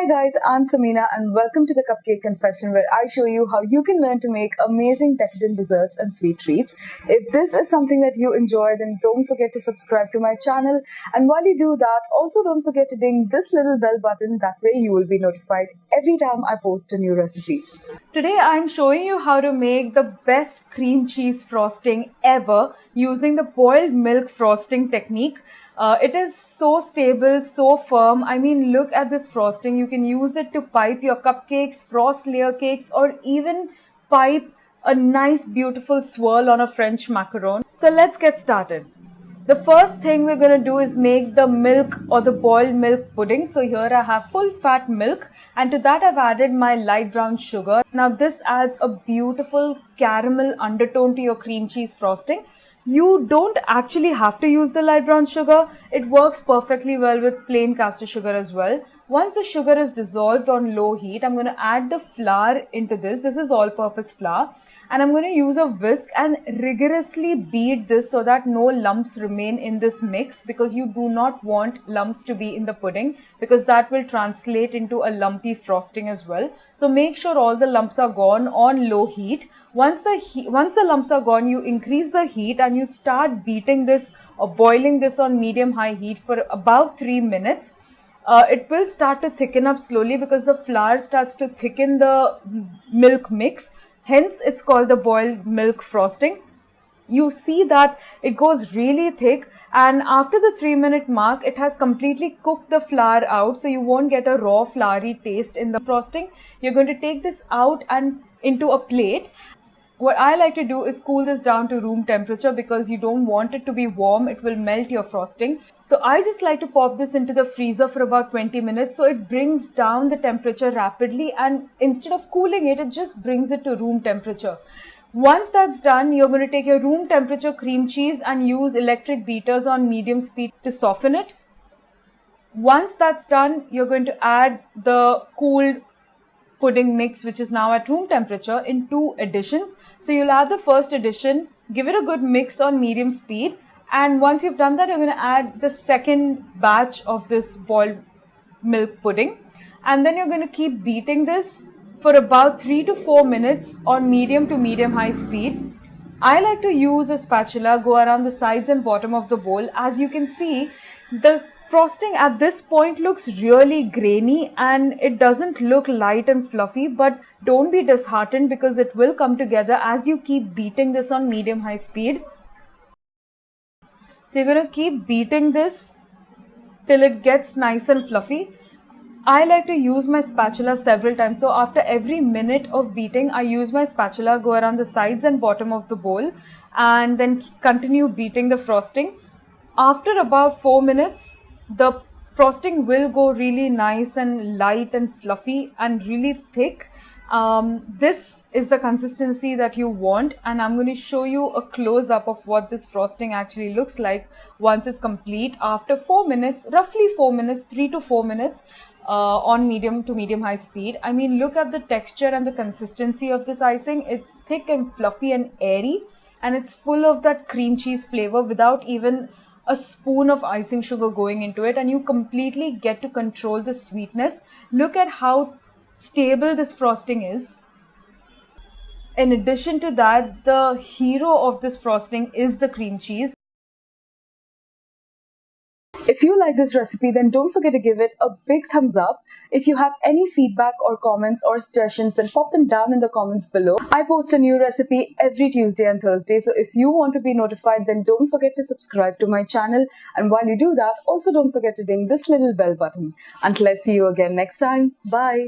guys, I'm Samina and welcome to the Cupcake Confession where I show you how you can learn to make amazing decadent desserts and sweet treats. If this is something that you enjoy, then don't forget to subscribe to my channel, and while you do that, also don't forget to ding this little bell button, that way you will be notified every time I post a new recipe. Today I'm showing you how to make the best cream cheese frosting ever using the boiled milk frosting technique. It is so stable, so firm. I mean, look at this frosting. You can use it to pipe your cupcakes, frost layer cakes, or even pipe a nice beautiful swirl on a French macaron. So let's get started. The first thing we're going to do is make the milk or the boiled milk pudding. So here I have full fat milk, and to that I've added my light brown sugar. Now this adds a beautiful caramel undertone to your cream cheese frosting. You don't actually have to use the light brown sugar. It works perfectly well with plain caster sugar as well. Once the sugar is dissolved on low heat, I'm going to add the flour into this. This is all-purpose flour. And I'm going to use a whisk and rigorously beat this so that no lumps remain in this mix, because you do not want lumps to be in the pudding, because that will translate into a lumpy frosting as well. So make sure all the lumps are gone on low heat. Once the lumps are gone, you increase the heat and you start beating this or boiling this on medium-high heat for about 3 minutes. It will start to thicken up slowly because the flour starts to thicken the milk mix. Hence, it's called the boiled milk frosting. You see that it goes really thick, and after the 3-minute mark, it has completely cooked the flour out, so you won't get a raw floury taste in the frosting. You're going to take this out and into a plate. What I like to do is cool this down to room temperature, because you don't want it to be warm. It will melt your frosting. So I just like to pop this into the freezer for about 20 minutes. So it brings down the temperature rapidly, and instead of cooling it, it just brings it to room temperature. Once that's done, you're going to take your room temperature cream cheese and use electric beaters on medium speed to soften it. Once that's done, you're going to add the cooled pudding mix, which is now at room temperature, in 2 additions. So you'll add the first addition, give it a good mix on medium speed, and once you've done that, you're going to add the second batch of this boiled milk pudding, and then you're going to keep beating this for about 3 to 4 minutes on medium to medium high speed. I like to use a spatula, go around the sides and bottom of the bowl. As you can see, the frosting at this point looks really grainy and it doesn't look light and fluffy, but don't be disheartened, because it will come together as you keep beating this on medium-high speed. So you're going to keep beating this till it gets nice and fluffy. I like to use my spatula several times. So after every minute of beating, I use my spatula, go around the sides and bottom of the bowl, and then continue beating the frosting. After about 4 minutes, the frosting will go really nice and light and fluffy and really thick. This is the consistency that you want, and I'm going to show you a close-up of what this frosting actually looks like once it's complete. After 4 minutes, roughly 4 minutes, 3 to 4 minutes on medium to medium high speed. I mean, look at the texture and the consistency of this icing. It's thick and fluffy and airy, and it's full of that cream cheese flavor without even a spoon of icing sugar going into it, and you completely get to control the sweetness. Look at how stable this frosting is. In addition to that, the hero of this frosting is the cream cheese. If you like this recipe, then don't forget to give it a big thumbs up. If you have any feedback or comments or suggestions, then pop them down in the comments below. I post a new recipe every Tuesday and Thursday, so if you want to be notified, then don't forget to subscribe to my channel. And while you do that, also don't forget to ding this little bell button. Until I see you again next time, bye.